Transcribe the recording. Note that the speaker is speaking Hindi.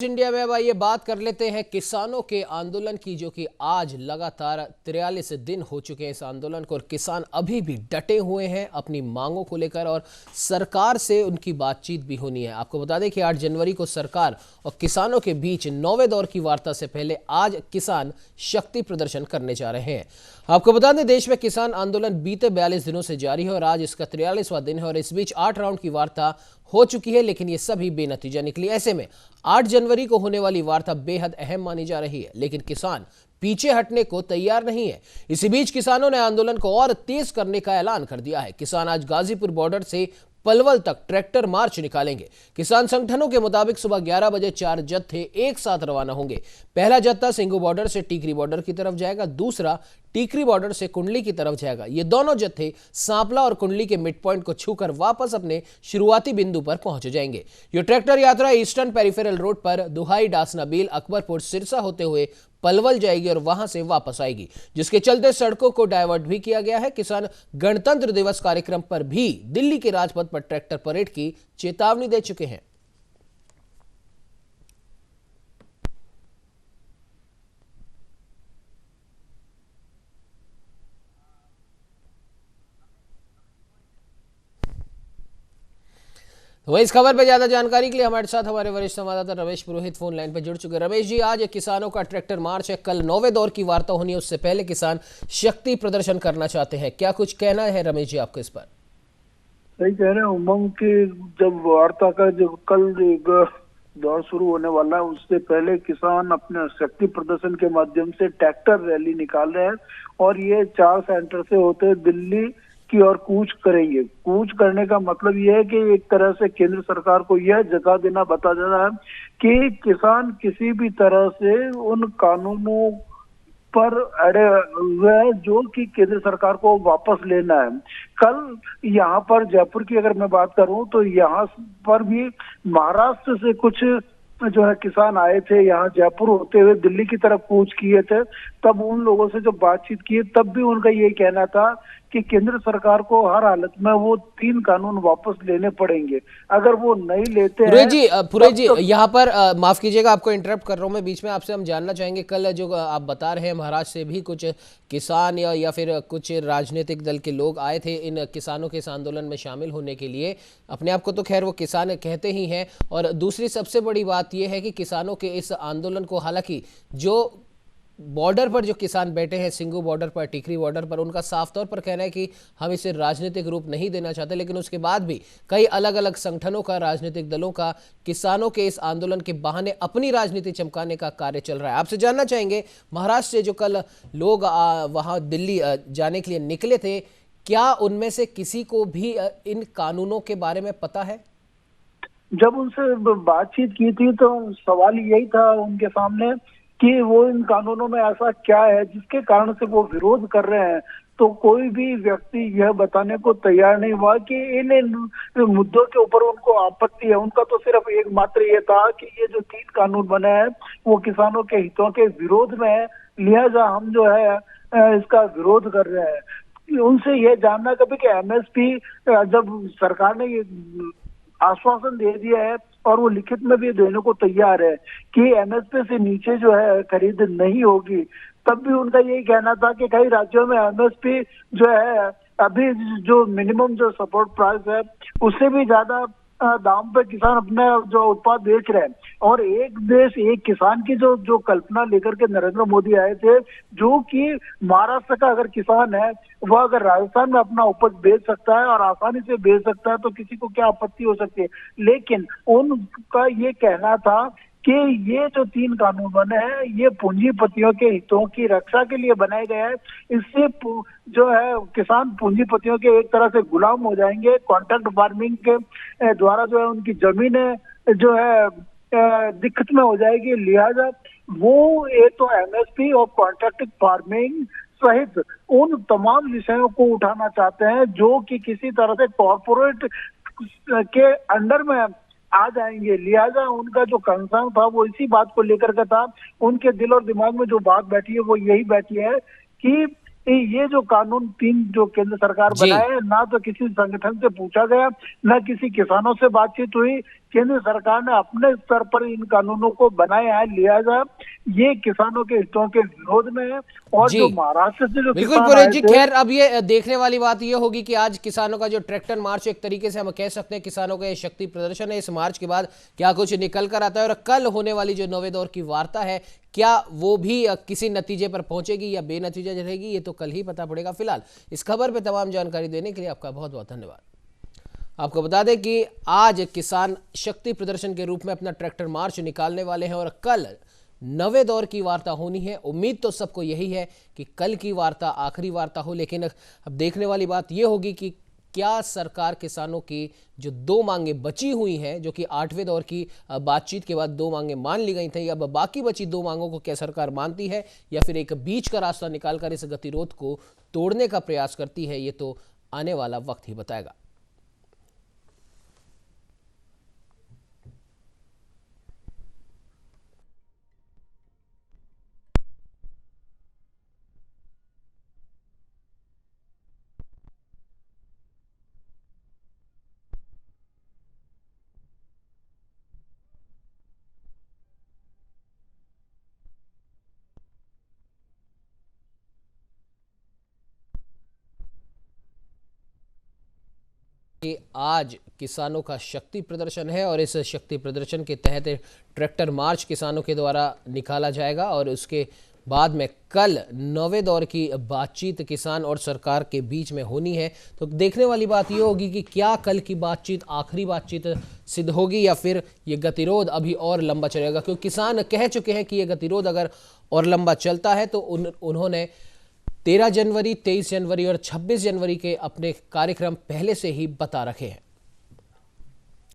इंडिया में अब आइए बात कर लेते हैं किसानों के आंदोलन की, जो कि आज लगातार 43 दिन हो चुके हैं इस आंदोलन को, और किसान अभी भी डटे हुए हैं अपनी मांगों को लेकर, और सरकार से उनकी बातचीत भी होनी है। आपको बता दें कि 8 जनवरी को सरकार और किसानों के बीच 9वें दौर की वार्ता से पहले आज किसान शक्ति प्रदर्शन करने जा रहे हैं। आपको बता दें, देश में किसान आंदोलन बीते 42 दिनों से जारी है और आज इसका 43वां दिन है, और इस बीच 8 राउंड की वार्ता हो चुकी है, लेकिन ये सभी बेनतीजा निकली। ऐसे में 8 जनवरी को होने वाली वार्ता बेहद अहम मानी जा रही है, लेकिन किसान पीछे हटने को तैयार नहीं है। इसी बीच किसानों ने आंदोलन को और तेज करने का ऐलान कर दिया है। किसान आज गाजीपुर बॉर्डर से पलवल तक ट्रैक्टर मार्च निकालेंगे। किसान संगठनों के मुताबिक सुबह 11 बजे 4 जत्थे एक साथ रवाना होंगे। पहला जत्था सिंगू बॉर्डर से टीकरी बॉर्डर की तरफ जाएगा, दूसरा टीकरी बॉर्डर से कुंडली की तरफ जाएगा। ये दोनों जत्थे सांपला और कुंडली के मिड पॉइंट को छूकर वापस अपने शुरुआती बिंदु पर पहुंच जाएंगे। ये ट्रैक्टर यात्रा ईस्टर्न पेरिफेरल रोड पर दुहाई, डासना बील, अकबरपुर, सिरसा होते हुए पलवल जाएगी और वहां से वापस आएगी, जिसके चलते सड़कों को डायवर्ट भी किया गया है। किसान गणतंत्र दिवस कार्यक्रम पर भी दिल्ली के राजपथ पर ट्रैक्टर परेड की चेतावनी दे चुके हैं। वही इस खबर पर ज्यादा जानकारी के लिए हमारे साथ हमारे वरिष्ठ संवाददाता रमेश पुरोहित फोन लाइन पर जुड़ चुके हैं। रमेश जी, आज किसानों का ट्रैक्टर मार्च है, कल 9वें दौर की वार्ता होनी है, उससे पहले किसान शक्ति प्रदर्शन करना चाहते हैं। क्या कुछ कहना है रमेश जी आपको इस पर? सही कह रहे हैं उमंग की, जब वार्ता का जब कल दौर शुरू होने वाला है, उससे पहले किसान अपने शक्ति प्रदर्शन के माध्यम से ट्रैक्टर रैली निकाल रहे हैं और ये 4 सेंटर से होते दिल्ली की ओर कूच करेंगे। कूच करने का मतलब यह है कि एक तरह से केंद्र सरकार को यह जता देना बता देना है कि किसान किसी भी तरह से उन कानूनों पर अड़े हुए हैं जो कि केंद्र सरकार को वापस लेना है। कल यहाँ पर जयपुर की अगर मैं बात करूं तो यहाँ पर भी महाराष्ट्र से कुछ जो है किसान आए थे, यहाँ जयपुर होते हुए दिल्ली की तरफ कूच किए थे। तब उन लोगों से जब बातचीत की तब भी उनका यही कहना था कि केंद्र सरकार को हर हालत में वो 3 कानून वापस लेने पड़ेंगे। अगर वो नहीं लेते हैं पुरोहित जी यहाँ पर माफ कीजिएगा, आपको इंटरप्ट कर रहा हूँ मैं बीच में। आपसे हम जानना चाहेंगे, कल जो आप बता रहे हैं महाराष्ट्र से भी कुछ किसान या फिर कुछ राजनीतिक दल के लोग आए थे इन किसानों के इस आंदोलन में शामिल होने के लिए। अपने आप को तो खैर वो किसान कहते ही हैं, और दूसरी सबसे बड़ी बात यह है कि किसानों के इस आंदोलन को, हालांकि जो बॉर्डर पर जो किसान बैठे हैं सिंगू बॉर्डर पर, टिकरी बॉर्डर पर, उनका साफ तौर पर कहना है कि हम इसे राजनीतिक रूप नहीं देना चाहते, लेकिन उसके बाद भी कई अलग अलग संगठनों का, राजनीतिक दलों का किसानों के इस आंदोलन के बहाने अपनी राजनीति चमकाने का कार्य चल रहा है। आपसे जानना चाहेंगे, महाराष्ट्र से जो कल लोग वहां दिल्ली जाने के लिए निकले थे, क्या उनमें से किसी को भी इन कानूनों के बारे में पता है? जब उनसे बातचीत की थी तो सवाल यही था उनके सामने कि वो इन कानूनों में ऐसा क्या है जिसके कारण से वो विरोध कर रहे हैं। तो कोई भी व्यक्ति यह बताने को तैयार नहीं हुआ कि इन मुद्दों के ऊपर उनको आपत्ति है। उनका तो सिर्फ एकमात्र ये था कि ये जो 3 कानून बने हैं वो किसानों के हितों के विरोध में है, लिहाजा हम जो है इसका विरोध कर रहे हैं। उनसे यह जानना कभी कि एमएसपी जब सरकार ने ये आश्वासन दे दिया है और वो लिखित में भी देने को तैयार है कि एमएसपी से नीचे जो है खरीद नहीं होगी, तब भी उनका यही कहना था कि कई राज्यों में एमएसपी जो है अभी जो मिनिमम जो सपोर्ट प्राइस है उससे भी ज्यादा दाम पे किसान अपने जो उत्पाद बेच रहे हैं। और एक देश एक किसान की जो कल्पना लेकर के नरेंद्र मोदी आए थे, जो कि महाराष्ट्र का अगर किसान है वह अगर राजस्थान में अपना उपज बेच सकता है और आसानी से बेच सकता है तो किसी को क्या आपत्ति हो सकती है। लेकिन उनका ये कहना था कि ये जो 3 कानून बने हैं ये पूंजीपतियों के हितों की रक्षा के लिए बनाए गए हैं। इससे जो है किसान पूंजीपतियों के एक तरह से गुलाम हो जाएंगे। कॉन्ट्रैक्ट फार्मिंग के द्वारा जो है उनकी जमीनें जो है दिक्कत में हो जाएगी। लिहाजा वो एक तो एमएसपी और कॉन्ट्रैक्ट फार्मिंग सहित उन तमाम विषयों को उठाना चाहते हैं जो कि किसी तरह से कॉर्पोरेट के अंडर में आ जाएंगे। लिहाजा उनका जो कंसर्न था वो इसी बात को लेकर के था। उनके दिल और दिमाग में जो बात बैठी है वो यही बैठी है कि ये जो कानून 3 जो केंद्र सरकार बनाए, ना तो किसी संगठन से पूछा गया, ना किसी किसानों से बातचीत हुई, केंद्र सरकार ने अपने स्तर पर इन कानूनों को बनाया है, लिया जाए, ये किसानों के हितों के विरोध में है। और जी जो महाराष्ट्र से जो बिल्कुल किसान पुरोहित आए जी, थे, खैर अब ये देखने वाली बात ये होगी कि आज किसानों का जो ट्रैक्टर मार्च, एक तरीके से हम कह सकते हैं किसानों का ये शक्ति प्रदर्शन है, इस मार्च के बाद क्या कुछ निकल कर आता है और कल होने वाली जो नवे दौर की वार्ता है क्या वो भी किसी नतीजे पर पहुंचेगी या बेनतीजा रहेगी, ये तो कल ही पता पड़ेगा। फिलहाल इस खबर पर तमाम जानकारी देने के लिए आपका बहुत बहुत धन्यवाद। आपको बता दें कि आज किसान शक्ति प्रदर्शन के रूप में अपना ट्रैक्टर मार्च निकालने वाले हैं और कल नवे दौर की वार्ता होनी है। उम्मीद तो सबको यही है कि कल की वार्ता आखिरी वार्ता हो, लेकिन अब देखने वाली बात यह होगी कि क्या सरकार किसानों की जो दो मांगे बची हुई हैं, जो कि 8वें दौर की बातचीत के बाद दो मांगे मान ली गई थी, अब बाकी बची दो मांगों को क्या सरकार मानती है या फिर एक बीच का रास्ता निकालकर इस गतिरोध को तोड़ने का प्रयास करती है, ये तो आने वाला वक्त ही बताएगा। कि आज किसानों का शक्ति प्रदर्शन है और इस शक्ति प्रदर्शन के तहत ट्रैक्टर मार्च किसानों के द्वारा निकाला जाएगा और उसके बाद में कल नवे दौर की बातचीत किसान और सरकार के बीच में होनी है। तो देखने वाली बात यह होगी कि क्या कल की बातचीत आखिरी बातचीत सिद्ध होगी या फिर ये गतिरोध अभी और लंबा चलेगा, क्योंकि किसान कह चुके हैं कि ये गतिरोध अगर और लंबा चलता है तो उन्होंने 13 जनवरी, 23 जनवरी और 26 जनवरी के अपने कार्यक्रम पहले से ही बता रखे हैं।